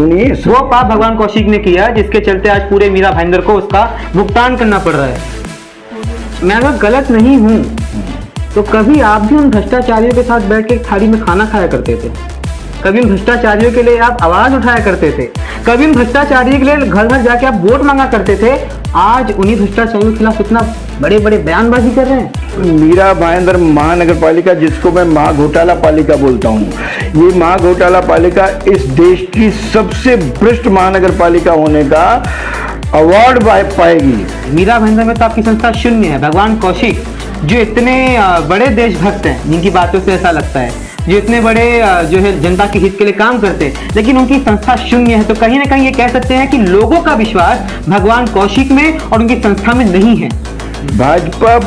सुनिए। वो पाप भगवान कौशिक ने किया जिसके चलते आज पूरे मीरा भाईंदर को उसका भुगतान करना पड़ रहा है। मैं अगर गलत नहीं हूँ तो कभी आप भी उन भ्रष्टाचारियों के साथ बैठ के एक थाली में खाना खाया करते थे, कभी उन भ्रष्टाचारियों के लिए आप आवाज उठाया करते थे, कभी उन भ्रष्टाचारियों के लिए घर घर जाके आप वोट मांगा करते थे। आज उन्हीं भ्रष्टाचारियों के खिलाफ इतना बड़े बड़े बयानबाजी कर रहे हैं। मीरा भाईंदर महानगर पालिका, जिसको मैं महाघोटाला पालिका बोलता हूँ, ये महाघोटाला पालिका इस देश की सबसे भ्रष्ट महानगर पालिका होने का अवार्ड पाएगी। मीरा भाईंदर में तो आपकी संस्था शून्य है। भगवान कौशिक जो इतने बड़े देशभक्त हैं, जिनकी बातों से ऐसा लगता है, जो इतने बड़े जो है जनता के हित के लिए काम करते हैं, लेकिन उनकी संस्था शून्य है। तो कहीं ना कहीं ये कह सकते हैं कि लोगों का विश्वास भगवान कौशिक में और उनकी संस्था में नहीं है। Bhajpa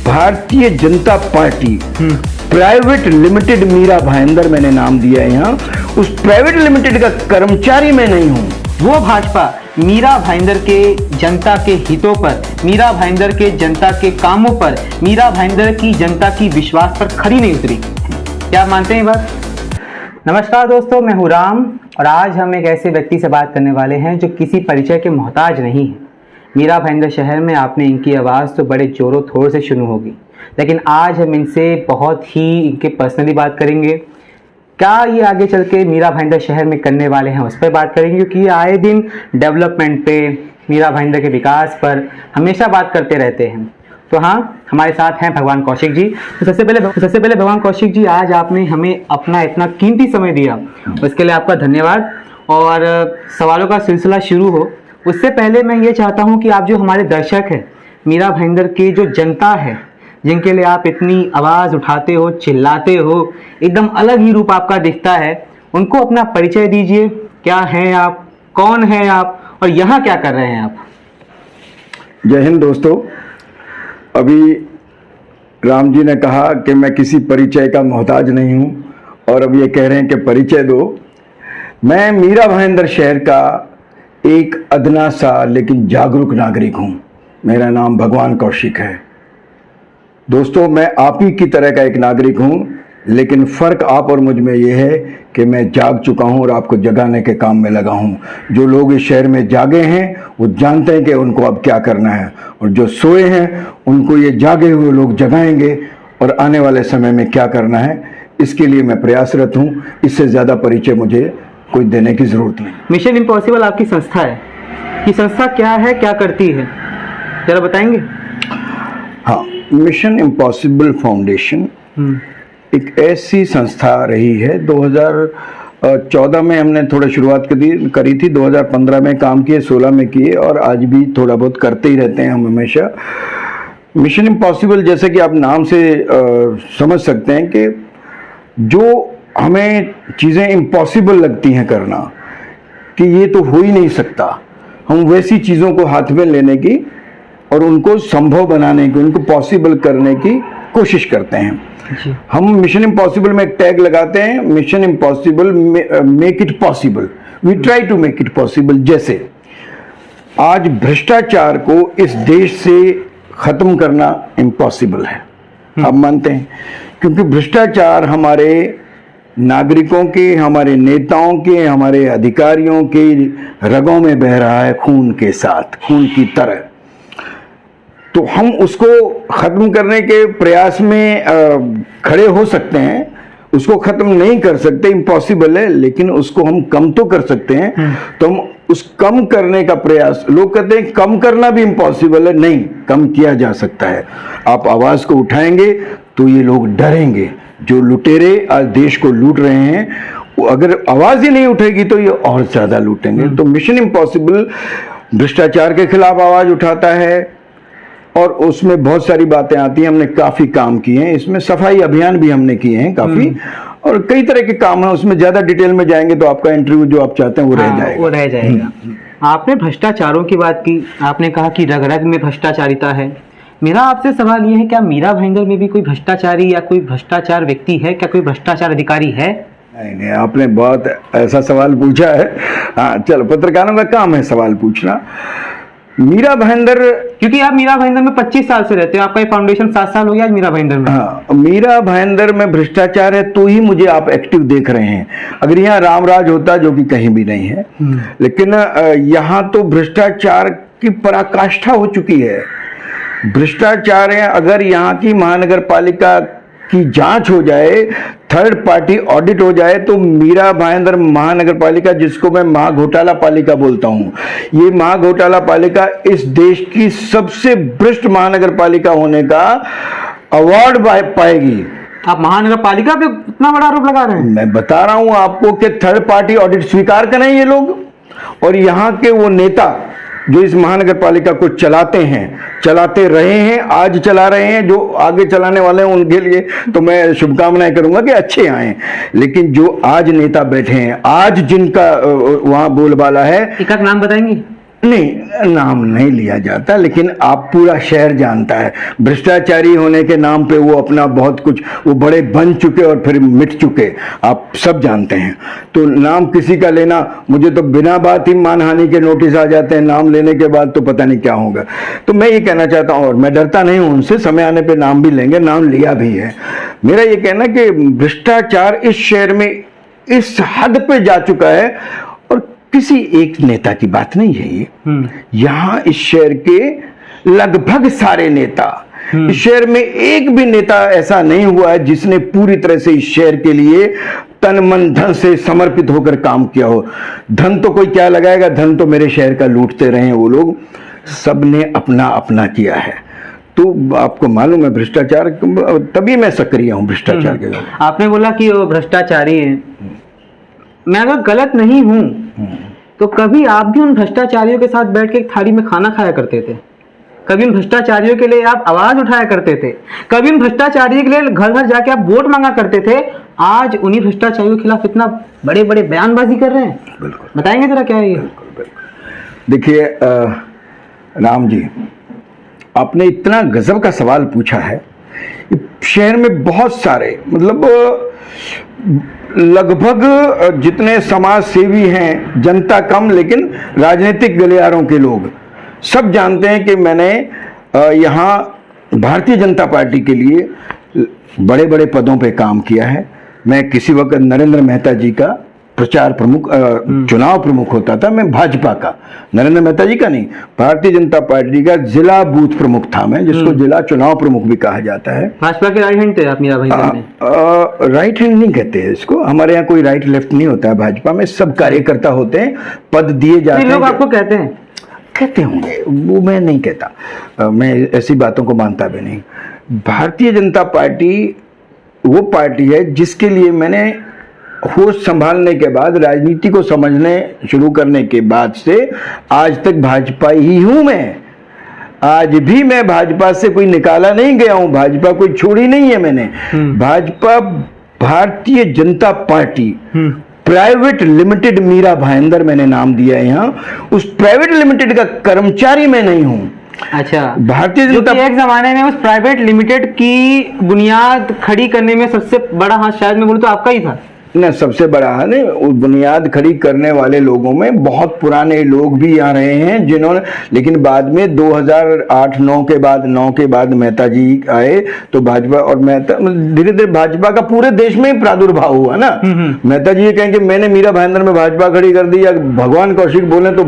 Bharatiya Janata party private limited Mira Bhayandar मैंने नाम दिया है यहाँ, उस प्राइवेट लिमिटेड का कर्मचारी मैं नहीं हूँ। वो भाजपा मीरा भाईंदर के जनता के हितों पर, मीरा भाईंदर के जनता के कामों पर, मीरा भाईंदर की जनता की विश्वास पर खरी नहीं उतरी। क्या आप मानते हैं ये बात? नमस्कार दोस्तों, मैं हूँ राम और आज हम एक ऐसे व्यक्ति से बात करने वाले हैं जो किसी परिचय के मोहताज नहीं है। मीरा भाईंदर शहर में आपने इनकी आवाज़ तो बड़े जोरों थोड़ से सुनी होगी, लेकिन आज हम इनसे बहुत ही इनके पर्सनली बात करेंगे। क्या ये आगे चल के मीरा भाईंदर शहर में करने वाले हैं उस पर बात करेंगे, क्योंकि ये आए दिन डेवलपमेंट पे, मीरा भाईंदर के विकास पर हमेशा बात करते रहते हैं। तो हाँ, हमारे साथ हैं भगवान कौशिक जी। तो सबसे पहले भगवान कौशिक जी, आज आपने हमें अपना इतना कीमती समय दिया, उसके लिए आपका धन्यवाद। और सवालों का सिलसिला शुरू हो उससे पहले मैं ये चाहता हूँ कि आप जो हमारे दर्शक हैं, मीरा भाईंदर की जो जनता है, जिनके लिए आप इतनी आवाज़ उठाते हो, चिल्लाते हो, एकदम अलग ही रूप आपका दिखता है, उनको अपना परिचय दीजिए। क्या हैं आप, कौन हैं आप और यहाँ क्या कर रहे हैं आप? जय हिंद दोस्तों। अभी राम जी ने कहा कि मैं किसी परिचय का मोहताज नहीं हूं और अब ये कह रहे हैं कि परिचय दो। मैं मीरा भाईंदर शहर का एक अदना सा लेकिन जागरूक नागरिक हूं। मेरा नाम भगवान कौशिक है। दोस्तों, मैं आप ही की तरह का एक नागरिक हूं, लेकिन फ़र्क आप और मुझ में ये है कि मैं जाग चुका हूं और आपको जगाने के काम में लगा हूं। जो लोग इस शहर में जागे हैं वो जानते हैं कि उनको अब क्या करना है, और जो सोए हैं उनको ये जागे हुए लोग जगाएंगे और आने वाले समय में क्या करना है, इसके लिए मैं प्रयासरत हूं। इससे ज़्यादा परिचय मुझे कोई देने की ज़रूरत नहीं। मिशन इम्पॉसिबल आपकी संस्था है। ये संस्था क्या है, क्या करती है, जरा बताएंगे? हाँ, मिशन इम्पॉसिबल फाउंडेशन एक ऐसी संस्था रही है। 2014 में हमने थोड़ा शुरुआत करी थी, 2015 में काम किए, 16 में किए और आज भी थोड़ा बहुत करते ही रहते हैं हम हमेशा। मिशन इम्पॉसिबल, जैसे कि आप नाम से समझ सकते हैं कि जो हमें चीज़ें इम्पॉसिबल लगती हैं करना, कि ये तो हो ही नहीं सकता, हम वैसी चीज़ों को हाथ में लेने की और उनको संभव बनाने की, उनको पॉसिबल करने की कोशिश करते हैं। हम मिशन इम्पॉसिबल में एक टैग लगाते हैं, mission impossible make it possible, we try to make it possible. जैसे आज भ्रष्टाचार को इस देश से खत्म करना इम्पॉसिबल है, आप मानते हैं, क्योंकि भ्रष्टाचार हमारे नागरिकों के, हमारे नेताओं के, हमारे अधिकारियों के रगों में बह रहा है, खून के साथ, खून की तरह। तो हम उसको खत्म करने के प्रयास में खड़े हो सकते हैं, उसको खत्म नहीं कर सकते, इम्पॉसिबल है, लेकिन उसको हम कम तो कर सकते हैं। तो हम उस कम करने का प्रयास, लोग कहते हैं कम करना भी इम्पॉसिबल है, नहीं, कम किया जा सकता है। आप आवाज को उठाएंगे तो ये लोग डरेंगे। जो लुटेरे आज देश को लूट रहे हैं, वो अगर आवाज ही नहीं उठेगी तो ये और ज्यादा लूटेंगे। तो मिशन इम्पॉसिबल भ्रष्टाचार के खिलाफ आवाज उठाता है और उसमें बहुत सारी बातें आती हैं। हमने काफी काम किए हैं इसमें, सफाई अभियान भी हमने किए हैं काफी, और कई तरह के काम हैं। उसमें ज्यादा डिटेल में जाएंगे तो आपका इंटरव्यू जो आप चाहते हैं वो रह जाएगा। आपने भ्रष्टाचारों की बात की, आपने कहा कि रग रग में भ्रष्टाचारिता है। मेरा आपसे सवाल ये है, क्या मीरा भाईंदर में भी कोई भ्रष्टाचारी या कोई भ्रष्टाचार व्यक्ति है, क्या कोई भ्रष्टाचार अधिकारी है? नहीं, आपने बहुत ऐसा सवाल पूछा है। हाँ, चलो, पत्रकारों का काम है सवाल पूछना। मीरा भाईंदर, क्योंकि आप मीरा भाईंदर में 25 साल से रहते हो, आपका ये फाउंडेशन 7 साल हो गया आज मीरा भाईंदर में। हाँ, मीरा भाईंदर में भ्रष्टाचार है तो ही मुझे आप एक्टिव देख रहे हैं। अगर यहाँ रामराज होता, जो कि कहीं भी नहीं है, लेकिन यहाँ तो भ्रष्टाचार की पराकाष्ठा हो चुकी है। भ्रष्टाचार है। अगर यहाँ की महानगर पालिका की जांच हो जाए, थर्ड पार्टी ऑडिट हो जाए, तो मीरा भाईंदर महानगर पालिका, जिसको मैं महाघोटाला पालिका बोलता हूं, ये महाघोटाला पालिका इस देश की सबसे भ्रष्ट महानगर पालिका होने का अवार्ड पाएगी। आप महानगर पालिका पे इतना बड़ा आरोप लगा रहे हैं? मैं बता रहा हूं आपको कि थर्ड पार्टी ऑडिट स्वीकार करें ये लोग, और यहाँ के वो नेता जो इस महानगर पालिका को चलाते हैं, चलाते रहे हैं, आज चला रहे हैं, जो आगे चलाने वाले हैं उनके लिए तो मैं शुभकामनाएं करूंगा कि अच्छे आए। लेकिन जो आज नेता बैठे हैं, आज जिनका वहां बोलबाला है, एक नाम बताएंगे? नहीं, नाम नहीं लिया जाता, लेकिन आप पूरा शहर जानता है भ्रष्टाचारी होने के नाम पे वो अपना बहुत कुछ, वो बड़े बन चुके और फिर मिट चुके, आप सब जानते हैं। तो नाम किसी का लेना, मुझे तो बिना बात ही मानहानि के नोटिस आ जाते हैं, नाम लेने के बाद तो पता नहीं क्या होगा। तो मैं ये कहना चाहता हूँ, और मैं डरता नहीं हूं उनसे, समय आने पे नाम भी लेंगे, नाम लिया भी है। मेरा ये कहना कि भ्रष्टाचार इस शहर में इस हद पे जा चुका है, और किसी एक नेता की बात नहीं है ये। यहां इस शहर के लगभग सारे नेता, इस शहर में एक भी नेता ऐसा नहीं हुआ है जिसने पूरी तरह से इस शहर के लिए तन मन धन से समर्पित होकर काम किया हो। धन तो कोई क्या लगाएगा, धन तो मेरे शहर का लूटते रहे हैं वो लोग, सबने अपना अपना किया है। तो आपको मालूम है भ्रष्टाचार, तभी मैं सक्रिय हूं भ्रष्टाचार के। आपने बोला कि वो भ्रष्टाचारी है, मैं अगर गलत नहीं हूं तो कभी आप भी उन भ्रष्टाचारियों के साथ बैठ के एक थाली में खाना खाया करते थे? कभी उन भ्रष्टाचारियों के लिए आप आवाज उठाया करते थे? कभी उन भ्रष्टाचारियों के लिए घर घर जाके आप वोट मांगा करते थे? आज उन्हीं भ्रष्टाचारियों के खिलाफ इतना बड़े बड़े बयानबाजी कर रहे हैं। बिल्कुल, बताएंगे जरा क्या है ये? देखिए राम जी, आपने इतना गजब का सवाल पूछा है। शहर में बहुत सारे, मतलब लगभग जितने समाज सेवी हैं, जनता कम लेकिन राजनीतिक गलियारों के लोग सब जानते हैं कि मैंने यहाँ भारतीय जनता पार्टी के लिए बड़े बड़े पदों पे काम किया है। मैं किसी वक्त नरेंद्र मेहता जी का प्रचार प्रमुख, चुनाव प्रमुख होता था, मैं भाजपा का, नरेंद्र मेहता जी का नहीं, भारतीय जनता पार्टी का जिला बूथ प्रमुख था मैं, जिसको जिला चुनाव प्रमुख भी कहा जाता है। भाजपा के राइट हैंड थे आप मीरा भाईंदर में? राइट हैंड नहीं कहते हैं इसको, हमारे यहाँ कोई राइट लेफ्ट नहीं होता है भाजपा में, सब कार्यकर्ता होते हैं, पद दिए जाते हैं। लोग आपको कहते हैं? कहते होंगे, वो मैं नहीं कहता, मैं ऐसी बातों को मानता भी नहीं। भारतीय जनता पार्टी वो पार्टी है जिसके लिए मैंने होश संभालने के बाद, राजनीति को समझने शुरू करने के बाद से आज तक भाजपा ही हूं मैं। आज भी मैं भाजपा से कोई निकाला नहीं गया हूं, भाजपा कोई छोड़ी नहीं है मैंने। Bhajpa Bharatiya Janata party private limited Mira Bhayandar मैंने नाम दिया है यहाँ, उस प्राइवेट लिमिटेड का कर्मचारी मैं नहीं हूं। अच्छा, भारतीय जनता एक जमाने में उस प्राइवेट लिमिटेड की बुनियाद खड़ी करने में सबसे बड़ा हाथ शायद मैं बोलूं तो आपका ही था ना। सबसे बड़ा है ना, उस बुनियाद खड़ी करने वाले लोगों में बहुत पुराने लोग भी आ रहे हैं जिन्होंने, लेकिन बाद में 2008-9 के बाद, 9 के बाद मेहता जी आए तो भाजपा, और मेहता धीरे धीरे भाजपा का पूरे देश में प्रादुर्भाव हुआ ना। मेहता जी ये कहें कि मैंने मीरा भाईंदर में भाजपा खड़ी कर दी, या भगवान कौशिक बोले तो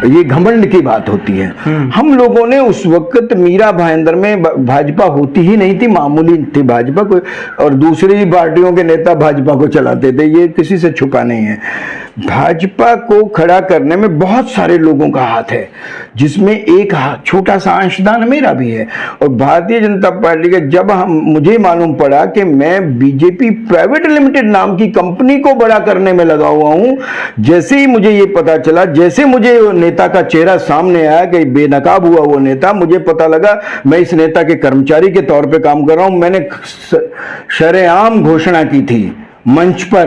ये घमंड की बात होती है। हम लोगों ने उस वक्त मीरा भाईंदर में भाजपा होती ही नहीं थी, मामूली थी भाजपा को, और दूसरी पार्टियों के नेता भाजपा को चलाते थे, ये किसी से छुपा नहीं है। भाजपा को खड़ा करने में बहुत सारे लोगों का हाथ है, जिसमें एक छोटा सा अंशदान मेरा भी है। और भारतीय जनता पार्टी के जब मुझे मालूम पड़ा कि मैं बीजेपी प्राइवेट लिमिटेड नाम की कंपनी को बड़ा करने में लगा हुआ हूं, जैसे ही मुझे ये पता चला, जैसे मुझे नेता का चेहरा सामने आया कि बेनकाब हुआ वो नेता, मुझे पता लगा मैं इस नेता के कर्मचारी के तौर पे काम कर रहा हूं। मैंने शरेआम घोषणा की थी मंच पर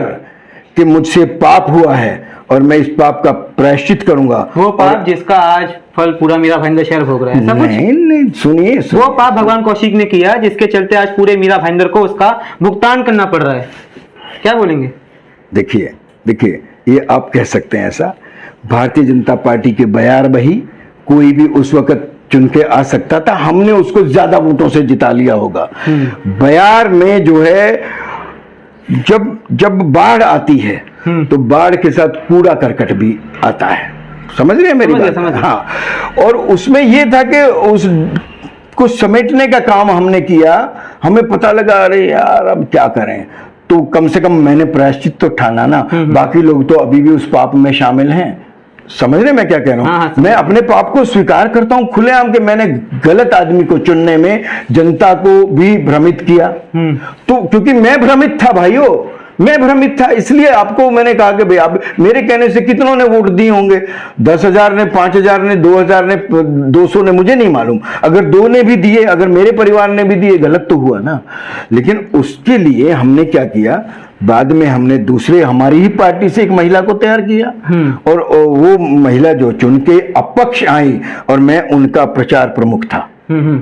कि मुझसे पाप हुआ है और मैं इस पाप का प्रायश्चित करूंगा। वो पाप जिसका आज फल पूरा मीरा भाईंदर शहर भोग रहा है। ऐसा नहीं, सुनिए, वो पाप भगवान कौशिक ने किया जिसके चलते आज पूरे मीरा भाईंदर को उसका भुगतान करना पड़ रहा है। क्या बोलेंगे? देखिए ये आप कह सकते हैं ऐसा, भारतीय जनता पार्टी के बयार बही कोई भी उस वक्त चुन के आ सकता था, हमने उसको ज्यादा वोटों से जिता लिया होगा। बयार में जो है जब बाढ़ आती है तो बाढ़ के साथ कूड़ा करकट भी आता है, समझ रहे हैं मेरी बात? हाँ, और उसमें ये था कि उस कुछ समेटने का काम हमने किया, हमें पता लगा अरे यार अब क्या करें, तो कम से कम मैंने प्रायश्चित तो ठाना ना, बाकी लोग तो अभी भी उस पाप में शामिल हैं। समझ रहे मैं क्या कह रहा हूं? हाँ, मैं अपने पाप को स्वीकार करता हूं खुलेआम कि मैंने गलत आदमी को चुनने में जनता को भी भ्रमित किया। तो क्योंकि मैं भ्रमित था भाइयों, मैं भ्रमित था, इसलिए आपको मैंने कहा कि भाई आप मेरे कहने से कितनों ने वोट दिए होंगे, 10,000 ने, 5,000 ने, 2,000 ने, 200 ने, मुझे नहीं मालूम। अगर 2 ने भी दिए, अगर मेरे परिवार ने भी दिए, गलत तो हुआ ना। लेकिन उसके लिए हमने क्या किया, बाद में हमने दूसरे हमारी ही पार्टी से एक महिला को तैयार किया और वो महिला जो चुन के अपक्ष आई और मैं उनका प्रचार प्रमुख था,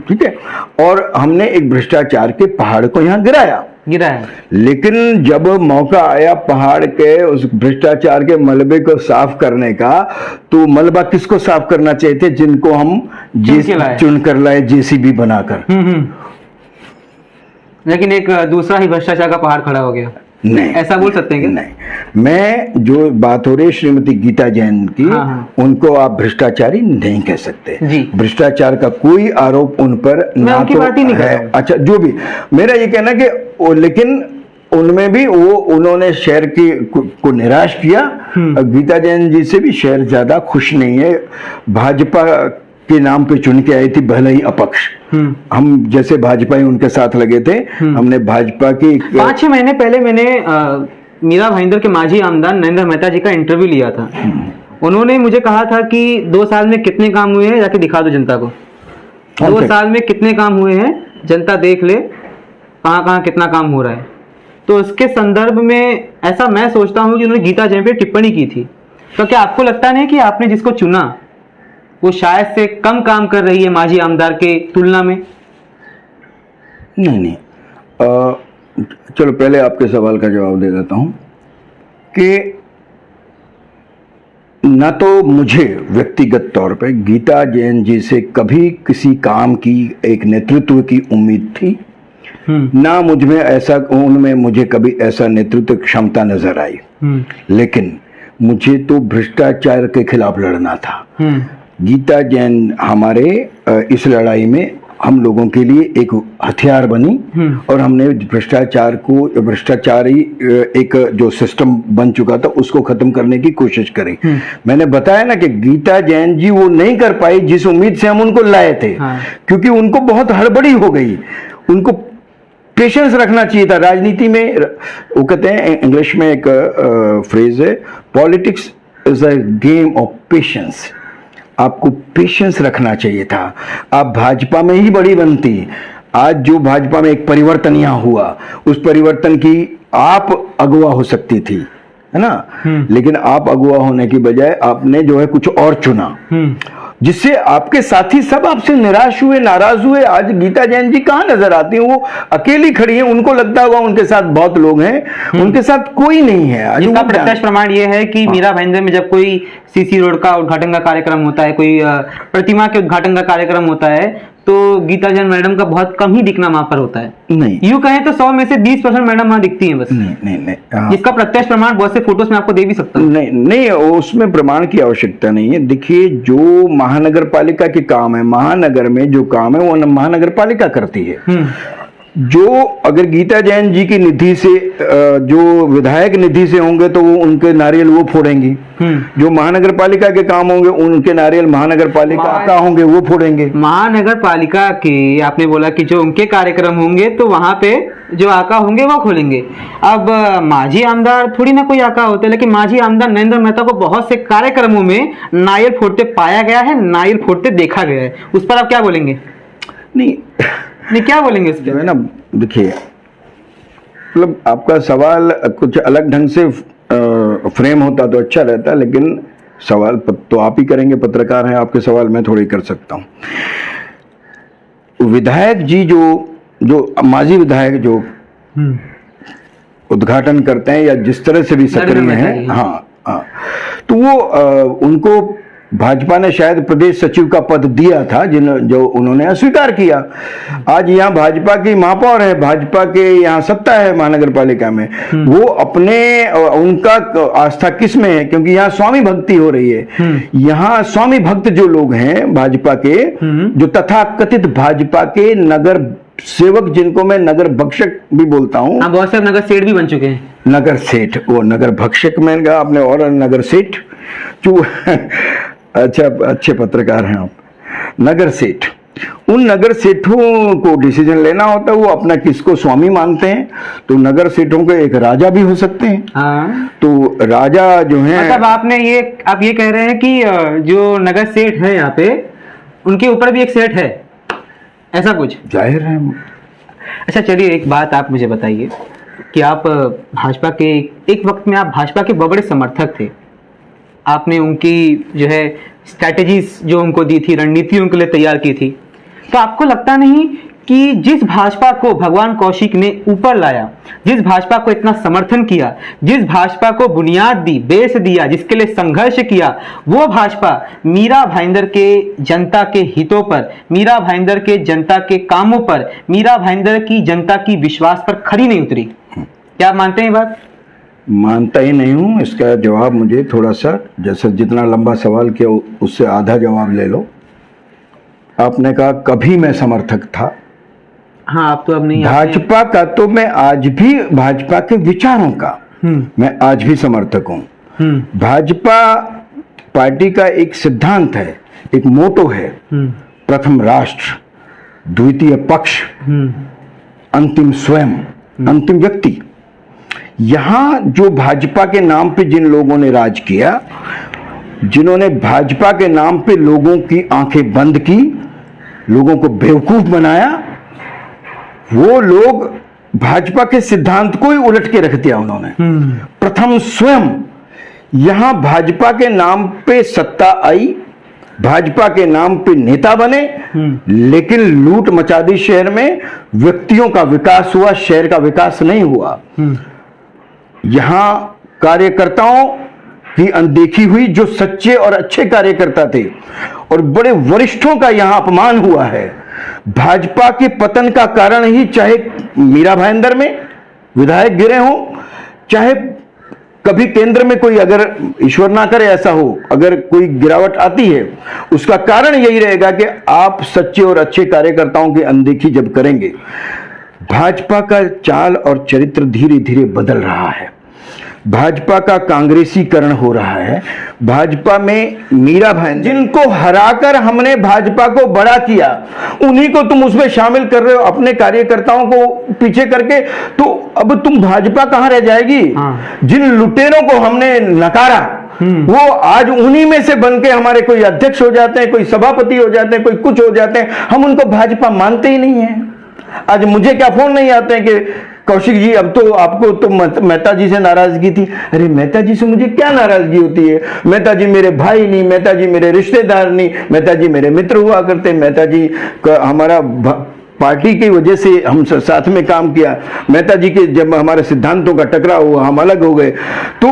ठीक है। और हमने एक भ्रष्टाचार के पहाड़ को यहाँ गिराया। लेकिन जब मौका आया पहाड़ के उस भ्रष्टाचार के मलबे को साफ करने का, तो मलबा किसको साफ करना चाहिए थे? जिनको हम चुन कर लाए जेसीबी बनाकर। लेकिन एक दूसरा ही भ्रष्टाचार का पहाड़ खड़ा हो गया। नहीं, ऐसा बोल सकते हैं क्या? नहीं, मैं जो बात हो रही है श्रीमती गीता जैन की, उनको आप भ्रष्टाचारी नहीं कह सकते। भ्रष्टाचार का कोई आरोप उन पर ना तो बात ही नहीं है। अच्छा, जो भी मेरा ये कहना कि लेकिन उनमें भी वो उन्होंने शहर को निराश किया। गीता जैन जी से भी शहर ज्यादा खुश नहीं है। भाजपा के नाम पे चुन के आई थी, भले ही अपक्ष। हम जैसे भाजपा ही उनके साथ लगे थे। हमने भाजपा की 5-6 महीने पहले मैंने मीरा भाईंदर के माजी आमदार नरेंद्र मेहता जी का इंटरव्यू लिया था। उन्होंने मुझे कहा था कि 2 साल में कितने काम हुए हैं जाके दिखा दो जनता को। 2 साल में कितने काम हुए हैं जनता देख ले, कहाँ कहाँ कितना काम हो रहा है। तो उसके संदर्भ में ऐसा मैं सोचता हूँ कि उन्होंने गीता जैन पे टिप्पणी की थी। तो क्या आपको लगता नहीं कि आपने जिसको चुना वो शायद से कम काम कर रही है माजी आमदार के तुलना में? नहीं, चलो पहले आपके सवाल का जवाब दे देता हूं कि ना तो मुझे व्यक्तिगत तौर पे गीता जैन जी से कभी किसी काम की, एक नेतृत्व की उम्मीद थी, ना मुझ में ऐसा, उनमें मुझे कभी ऐसा नेतृत्व क्षमता नजर आई। लेकिन मुझे तो भ्रष्टाचार के खिलाफ लड़ना था। गीता जैन हमारे इस लड़ाई में हम लोगों के लिए एक हथियार बनी और हमने भ्रष्टाचारी एक जो सिस्टम बन चुका था उसको खत्म करने की कोशिश करी। मैंने बताया ना कि गीता जैन जी वो नहीं कर पाई जिस उम्मीद से हम उनको लाए थे। क्योंकि उनको बहुत हड़बड़ी हो गई। उनको पेशेंस रखना चाहिए था राजनीति में। वो कहते हैं इंग्लिश में एक फ्रेज है, politics is a game of patience. आपको पेशेंस रखना चाहिए था। आप भाजपा में ही बड़ी बनती। आज जो भाजपा में एक परिवर्तन यहाँ हुआ, उस परिवर्तन की आप अगुवा हो सकती थी, है ना? लेकिन आप अगुवा होने की बजाय आपने जो है कुछ और चुना, जिससे आपके साथी सब आपसे निराश हुए, नाराज हुए। आज गीता जैन जी कहाँ नजर आती हैं? वो अकेली खड़ी हैं। उनको लगता होगा उनके साथ बहुत लोग हैं, उनके साथ कोई नहीं है। आज इसका प्रत्यक्ष प्रमाण ये है कि मीरा भाईंदर में जब कोई सीसी रोड का उद्घाटन का कार्यक्रम होता है, कोई प्रतिमा के उद्घाटन का कार्यक्रम होता है, तो गीता जैन मैडम का बहुत कम ही दिखना वहां पर होता है। नहीं, यूं कहें तो 100 में से 20% मैडम वहां दिखती हैं बस। नहीं, इसका प्रत्यक्ष प्रमाण बहुत से फोटोज में आपको दे भी सकता हूं। नहीं, उसमें प्रमाण की आवश्यकता नहीं है। देखिए, जो महानगर पालिका के काम है, महानगर में जो काम है वो महानगर पालिका करती है। जो अगर गीता जैन जी की निधि से, जो विधायक निधि से होंगे तो वो उनके नारियल वो फोड़ेंगी। जो महानगर पालिका के काम होंगे उनके नारियल महानगर पालिका का होंगे वो फोड़ेंगे। महानगर पालिका के आपने बोला कि जो उनके कार्यक्रम होंगे तो वहां पे जो आका होंगे वो खोलेंगे। अब माजी आमदार थोड़ी ना कोई आका होते, लेकिन माजी आमदार नरेंद्र मेहता को बहुत से कार्यक्रमों में नारियल फोड़ते पाया गया है, नारियल फोड़ते देखा गया है। उस पर आप क्या बोलेंगे? नहीं, क्या बोलेंगे इसके? ना देखिए, मतलब आपका सवाल कुछ अलग ढंग से फ्रेम होता तो अच्छा रहता, लेकिन सवाल तो आप ही करेंगे, पत्रकार हैं, आपके सवाल मैं थोड़ी कर सकता हूं। विधायक जी जो माजी विधायक जो उद्घाटन करते हैं या जिस तरह से भी सक्रिय हैं, हाँ, तो वो उनको भाजपा ने शायद प्रदेश सचिव का पद दिया था जो उन्होंने अस्वीकार किया। आज यहाँ भाजपा की महापौर है, भाजपा के यहाँ सत्ता है महानगर पालिका में, वो अपने उनका आस्था किस में है? क्योंकि यहाँ स्वामी भक्ति हो रही है। यहाँ स्वामी भक्त जो लोग हैं भाजपा के, जो तथाकथित भाजपा के नगर सेवक, जिनको मैं नगर भक्षक भी बोलता हूँ। हाँ, बहुत सारे नगर सेठ भी बन चुके हैं। नगर सेठ, वो नगर भक्षक मैंने कहा आपने, और नगर सेठ जो अच्छा, अच्छे पत्रकार हैं आप। नगर सेठ, उन नगर सेठों को डिसीजन लेना होता है, वो अपना किसको स्वामी मानते हैं। तो नगर सेठों के एक राजा भी हो सकते हैं। हाँ। तो राजा जो है, मतलब आप ये कह रहे हैं कि जो नगर सेठ है यहाँ पे, उनके ऊपर भी एक सेठ है, ऐसा कुछ? जाहिर है। अच्छा चलिए, एक बात आप मुझे बताइए कि आप भाजपा के एक वक्त में आप भाजपा के बड़े समर्थक थे। आपने उनकी जो है स्ट्रैटेजीज जो उनको दी थी, रणनीति उनके लिए तैयार की थी। तो आपको लगता नहीं कि जिस भाजपा को भगवान कौशिक ने ऊपर लाया, जिस भाजपा को इतना समर्थन किया, जिस भाजपा को बुनियाद दी, बेस दिया, जिसके लिए संघर्ष किया, वो भाजपा मीरा भाईंदर के जनता के हितों पर, मीरा भाईंदर के जनता के कामों पर, मीरा भाईंदर की जनता की विश्वास पर खरी नहीं उतरी? क्या आप मानते हैं बात? मानता ही नहीं हूं। इसका जवाब मुझे थोड़ा सा, जैसे जितना लंबा सवाल किया उससे आधा जवाब ले लो। आपने कहा कभी मैं समर्थक था। हाँ, आप तो अब नहीं। भाजपा का तो मैं आज भी, भाजपा के विचारों का मैं आज भी समर्थक हूं। भाजपा पार्टी का एक सिद्धांत है, एक मोटो है, प्रथम राष्ट्र, द्वितीय पक्ष, अंतिम स्वयं, अंतिम व्यक्ति। यहां जो भाजपा के नाम पे जिन लोगों ने राज किया, जिन्होंने भाजपा के नाम पे लोगों की आंखें बंद की, लोगों को बेवकूफ बनाया, वो लोग भाजपा के सिद्धांत को ही उलट के रख दिया उन्होंने। प्रथम स्वयं, यहां भाजपा के नाम पे सत्ता आई, भाजपा के नाम पे नेता बने, लेकिन लूट मचा दी शहर में, व्यक्तियों का विकास हुआ, शहर का विकास नहीं हुआ। यहां कार्यकर्ताओं की अनदेखी हुई, जो सच्चे और अच्छे कार्यकर्ता थे, और बड़े वरिष्ठों का यहां अपमान हुआ है। भाजपा के पतन का कारण ही, चाहे मीरा भाईंदर में विधायक गिरे हों, चाहे कभी केंद्र में कोई, अगर ईश्वर ना करे ऐसा हो, अगर कोई गिरावट आती है, उसका कारण यही रहेगा कि आप सच्चे और अच्छे कार्यकर्ताओं की अनदेखी जब करेंगे। भाजपा का चाल और चरित्र धीरे धीरे बदल रहा है। भाजपा का कांग्रेसीकरण हो रहा है। भाजपा में मीरा भाईंदर, जिनको हराकर हमने भाजपा को बड़ा किया, उन्हीं को तुम उसमें शामिल कर रहे हो अपने कार्यकर्ताओं को पीछे करके, तो अब तुम भाजपा कहां रह जाएगी? जिन लुटेरों को हमने नकारा, वो आज उन्हीं में से बन के हमारे कोई अध्यक्ष हो जाते हैं, कोई सभापति हो जाते हैं, कोई कुछ हो जाते हैं। हम उनको भाजपा मानते ही नहीं है। आज मुझे क्या फोन नहीं आते हैं कि कौशिक जी, अब तो आपको तो मेहता जी से नाराजगी थी। अरे मेहता जी से मुझे क्या नाराजगी होती है? मेहता जी मेरे भाई नहीं, मेहता जी मेरे रिश्तेदार नहीं, मेहता जी मेरे मित्र हुआ करते। मेहता जी का हमारा पार्टी की वजह से हम साथ में काम किया। मेहता जी के जब हमारे सिद्धांतों का टकराव हुआ, हम अलग हो गए, तो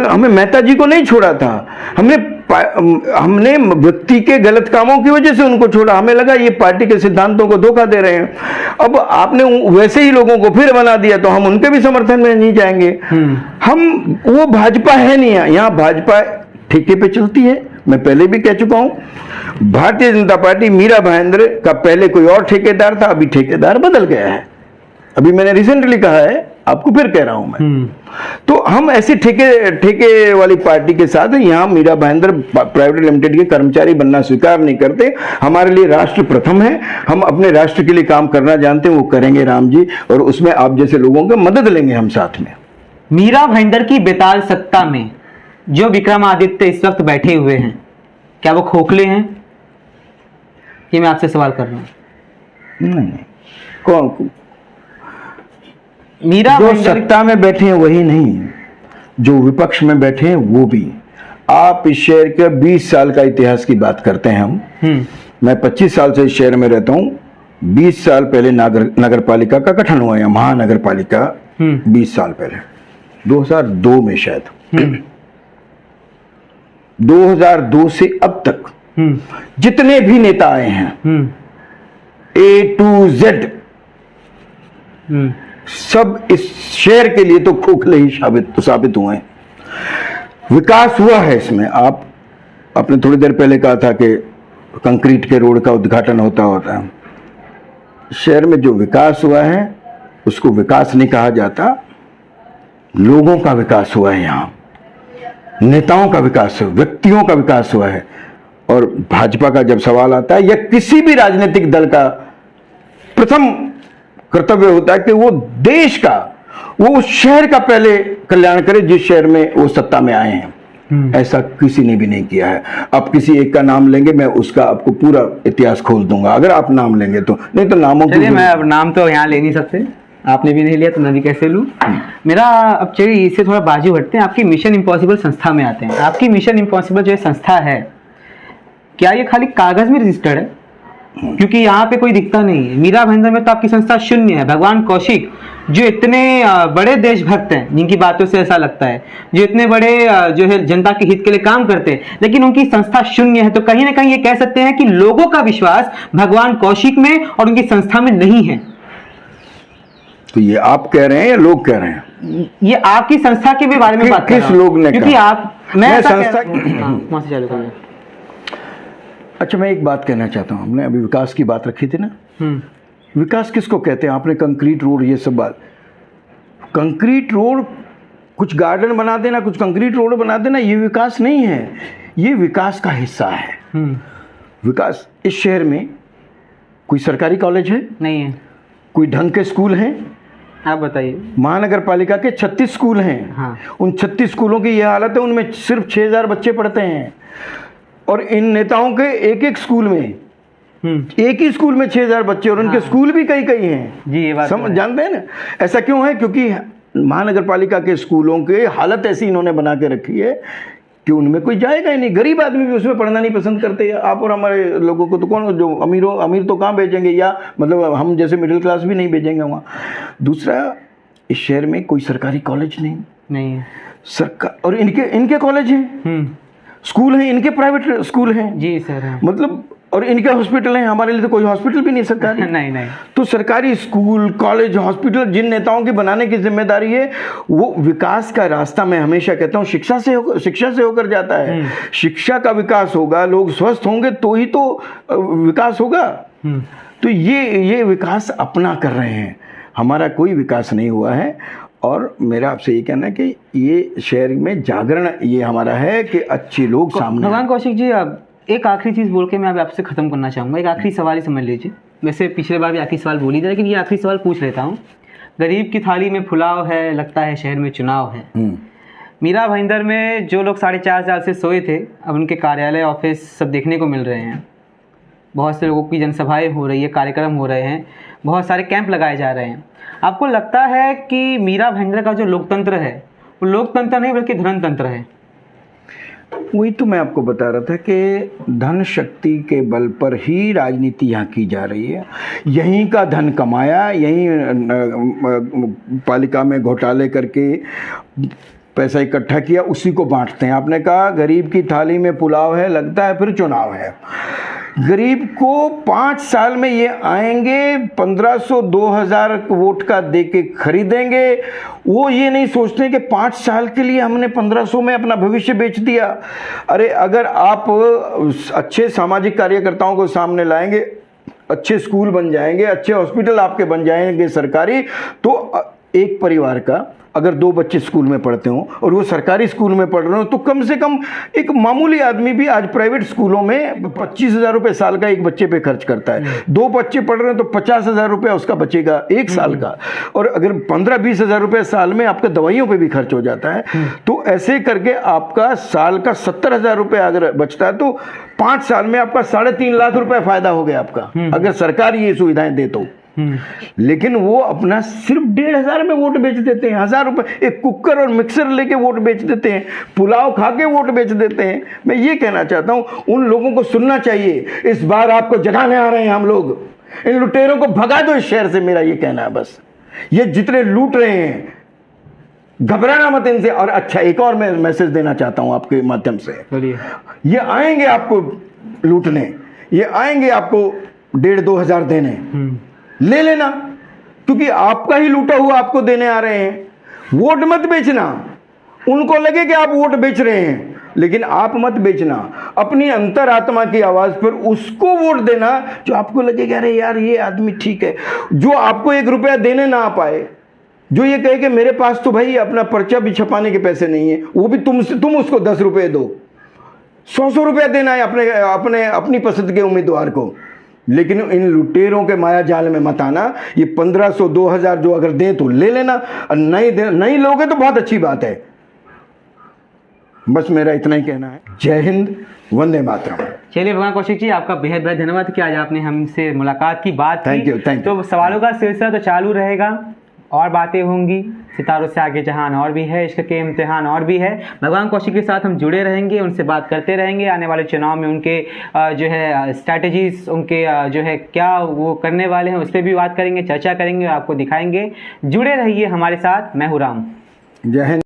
हमें मेहता जी को नहीं छोड़ा था। हमने व्यक्ति के गलत कामों की वजह से उनको छोड़ा। हमें लगा ये पार्टी के सिद्धांतों को धोखा दे रहे हैं। अब आपने वैसे ही लोगों को फिर बना दिया, तो हम उनके भी समर्थन में नहीं जाएंगे। हम, वो भाजपा है नहीं है। यहाँ भाजपा ठेके पे चलती है। मैं पहले भी कह चुका हूं, भारतीय जनता पार्टी मीरा भाईंदर का पहले कोई और ठेकेदार था, अभी ठेकेदार बदल गया है। अभी मैंने रिसेंटली कहा है, आपको फिर कह रहा हूं मैं। तो हम ऐसी ठेके वाली पार्टी के साथ, यहां मीरा भाईंदर प्राइवेट लिमिटेड के कर्मचारी बनना स्वीकार नहीं करते। हमारे लिए राष्ट्र प्रथम है, हम अपने राष्ट्र के लिए काम करना जानते हैं, वो करेंगे राम जी, और उसमें आप जैसे लोगों की मदद लेंगे हम साथ में। मीरा भाईंदर की बेताल सत्ता में जो विक्रमादित्य इस वक्त बैठे हुए हैं, क्या वो खोखले हैं? ये मैं आपसे सवाल कर रहा हूं। नहीं, कौन? मीरा जो सत्ता में बैठे हैं वही नहीं, जो विपक्ष में बैठे हैं वो भी। आप इस शहर के 20 साल का इतिहास की बात करते हैं हम। मैं 25 साल से इस शहर में रहता हूं। 20 साल पहले नगर पालिका का गठन हुआ है, महानगर पालिका 20 साल पहले, 2002 में शायद। 2002 से अब तक जितने भी नेता आए हैं A to Z सब इस शहर के लिए तो खोखले ही साबित हुए हैं। विकास हुआ है इसमें। आपने थोड़ी देर पहले कहा था कि कंक्रीट के रोड का उद्घाटन होता है। शहर में जो विकास हुआ है उसको विकास नहीं कहा जाता, लोगों का विकास हुआ है। यहाँ नेताओं का विकास हुआ, व्यक्तियों का विकास हुआ है। और भाजपा का जब सवाल आता है या किसी भी राजनीतिक दल का प्रथम कर्तव्य होता है कि वो देश का, वो उस शहर का पहले कल्याण करे जिस शहर में वो सत्ता में आए हैं। ऐसा किसी ने भी नहीं किया है। आप किसी एक का नाम लेंगे, मैं उसका आपको पूरा इतिहास खोल दूंगा अगर आप नाम लेंगे तो, नहीं तो नामों चलिए मैं अब नाम तो यहाँ ले नहीं सकते, आपने भी नहीं लिया तो मैं भी कैसे लूं। मेरा अब चलिए इससे थोड़ा बाजू हटते हैं, आपकी मिशन इम्पॉसिबल संस्था में आते हैं। आपकी मिशन इम्पॉसिबल जो संस्था है, क्या ये खाली कागज में रजिस्टर्ड है? क्योंकि यहाँ पे कोई दिखता नहीं है। मीरा भाईंदर में तो आपकी संस्था शून्य है। भगवान कौशिक जो इतने बड़े देशभक्त हैं, जिनकी बातों से ऐसा लगता है, जो इतने बड़े जो है जनता के हित के लिए काम करते हैं, लेकिन उनकी संस्था शून्य है। तो कहीं ना कहीं ये कह सकते हैं कि लोगों का विश्वास भगवान कौशिक में और उनकी संस्था में नहीं है। तो ये आप कह रहे हैं या लोग कह रहे हैं? ये आपकी संस्था के भी बारे में बात कर रहा हूं। किस लोग ने क्योंकि कहा? आप मैं संस्था वहां से चालू करूंगा। अच्छा, मैं एक बात कहना चाहता हूँ। हमने अभी विकास की बात रखी थी ना, विकास किसको कहते हैं? आपने कंक्रीट रोड, ये सब बात, कंक्रीट रोड, कुछ गार्डन बना देना, कुछ कंक्रीट रोड बना देना, ये विकास नहीं है। ये विकास का हिस्सा है। विकास, इस शहर में कोई सरकारी कॉलेज है? नहीं है। कोई ढंग के स्कूल हैं? आप बताइए। महानगर पालिका के 36 स्कूल हैं। हाँ। उन 36 स्कूलों की यह हालत है, उनमें सिर्फ 6000 बच्चे पढ़ते हैं। और इन नेताओं के एक एक स्कूल में, एक ही स्कूल में 6000 बच्चे, और उनके स्कूल भी कई कई हैं जी। ये बात जानते हैं ना। ऐसा क्यों है? क्योंकि महानगर पालिका के स्कूलों के हालत ऐसी इन्होंने बना के रखी है कि उनमें कोई जाएगा ही नहीं। गरीब आदमी भी उसमें पढ़ना नहीं पसंद करते। आप और हमारे लोगों को तो कौन, जो अमीर तो कहाँ भेजेंगे, या मतलब हम जैसे मिडिल क्लास भी नहीं भेजेंगे वहाँ। दूसरा, इस शहर में कोई सरकारी कॉलेज नहीं है। सरकार, और इनके कॉलेज हैं, स्कूल हैं, इनके प्राइवेट स्कूल हैं जी सर। मतलब, और इनके हॉस्पिटल हैं। हमारे लिए तो कोई हॉस्पिटल भी नहीं सरकारी। नहीं। तो सरकारी स्कूल, कॉलेज, हॉस्पिटल जिन नेताओं की बनाने की जिम्मेदारी है, वो विकास का रास्ता, मैं हमेशा कहता हूँ, शिक्षा से होकर जाता है। शिक्षा का विकास होगा, लोग स्वस्थ होंगे तो ही तो विकास होगा। तो ये विकास अपना कर रहे हैं, हमारा कोई विकास नहीं हुआ है। और मेरा आपसे ये कहना है कि ये शहर में जागरण ये हमारा है कि अच्छे लोग सामने। भगवान कौशिक जी, अब एक आखिरी चीज़ बोल के मैं आपसे ख़त्म करना चाहूँगा। एक आखिरी सवाल ही समझ लीजिए। वैसे पिछले बार भी आखिरी सवाल बोली था, लेकिन ये आखिरी सवाल पूछ लेता हूँ। गरीब की थाली में पुलाव है, लगता है शहर में चुनाव है। मीरा भाईंदर में जो लोग 4.5 साल से सोए थे, अब उनके कार्यालय, ऑफिस सब देखने को मिल रहे हैं। बहुत से लोगों की जनसभाएं हो रही है, कार्यक्रम हो रहे हैं, बहुत सारे कैंप लगाए जा रहे हैं। आपको लगता है कि मीरा भाईंदर का जो लोकतंत्र है वो लोकतंत्र नहीं बल्कि धनतंत्र है? वही तो मैं आपको बता रहा था कि धन शक्ति के बल पर ही राजनीति यहाँ की जा रही है। यहीं का धन कमाया, यहीं पालिका में घोटाले करके पैसा इकट्ठा किया, उसी को बांटते हैं। आपने कहा गरीब की थाली में पुलाव है, लगता है फिर चुनाव है। गरीब को 5 साल में ये आएंगे, 1500-2000 वोट का दे के खरीदेंगे। वो ये नहीं सोचते कि 5 साल के लिए हमने 1500 में अपना भविष्य बेच दिया। अरे अगर आप अच्छे सामाजिक कार्यकर्ताओं को सामने लाएंगे, अच्छे स्कूल बन जाएंगे, अच्छे हॉस्पिटल आपके बन जाएंगे सरकारी, तो एक परिवार का अगर 2 बच्चे स्कूल में पढ़ते हों और वो सरकारी स्कूल में पढ़ रहे हो, तो कम से कम एक मामूली आदमी भी आज प्राइवेट स्कूलों में 25,000 रुपये साल का एक बच्चे पे खर्च करता है। 2 बच्चे पढ़ रहे हैं तो 50,000 रुपया उसका बचेगा एक साल का। और अगर 15-20 हज़ार रुपये साल में आपका दवाइयों पे भी खर्च हो जाता है, तो ऐसे करके आपका साल का 70,000 रुपये अगर बचता है, तो 5 साल में आपका 3.5 लाख रुपये फायदा हो गया आपका, अगर सरकार ये सुविधाएं दे तो। लेकिन वो अपना सिर्फ 1,500 में वोट बेच देते हैं, 1000 रुपए एक कुकर और मिक्सर लेके वोट बेच देते हैं, पुलाव खा के वोट बेच देते हैं। मैं ये कहना चाहता हूं, उन लोगों को सुनना चाहिए। इस बार आपको जगाने आ रहे हैं हम लोग, इन लुटेरों को भगा दो इस शहर से, मेरा ये कहना है बस। ये जितने लूट रहे हैं, घबराना मत इनसे। और अच्छा, एक और मैं मैसेज देना चाहता हूं आपके माध्यम से। बोलिए। ये आएंगे आपको लूटने, ये आएंगे आपको 1,500-2 हजार देने, ले लेना, क्योंकि आपका ही लूटा हुआ आपको देने आ रहे हैं। वोट मत बेचना, उनको लगे कि आप वोट बेच रहे हैं, लेकिन आप मत बेचना। अपनी अंतरात्मा की आवाज पर उसको वोट देना जो आपको लगेगा अरे यार ये आदमी ठीक है, जो आपको 1 रुपया देने ना आ पाए, जो ये कहे कि मेरे पास तो भाई अपना पर्चा भी छपाने के पैसे नहीं है, वो भी तुम उसको 10 रुपये दो, 100 रुपया देना है अपनी पसंद के उम्मीदवार को। लेकिन इन लुटेरों के माया जाल में मत आना। ये 1500, 2000 जो अगर दे तो ले लेना, और नहीं लोगे तो बहुत अच्छी बात है। बस मेरा इतना ही कहना है। जय हिंद, वंदे मातरम। चलिए भगवान कौशिक जी, आपका बेहद बेहद धन्यवाद कि आज आपने हमसे मुलाकात की, बात की। Thank you. तो सवालों का सिलसिला तो चालू रहेगा, और बातें होंगी, सितारों से आगे जहान और भी है, इश्क के इम्तिहान और भी है। भगवान कौशिक के साथ हम जुड़े रहेंगे, उनसे बात करते रहेंगे। आने वाले चुनाव में उनके जो है स्ट्रैटेजीज, उनके जो है क्या वो करने वाले हैं, उस पर भी बात करेंगे, चर्चा करेंगे, आपको दिखाएंगे। जुड़े रहिए हमारे साथ। मैं हूँ राम। जय हिंद।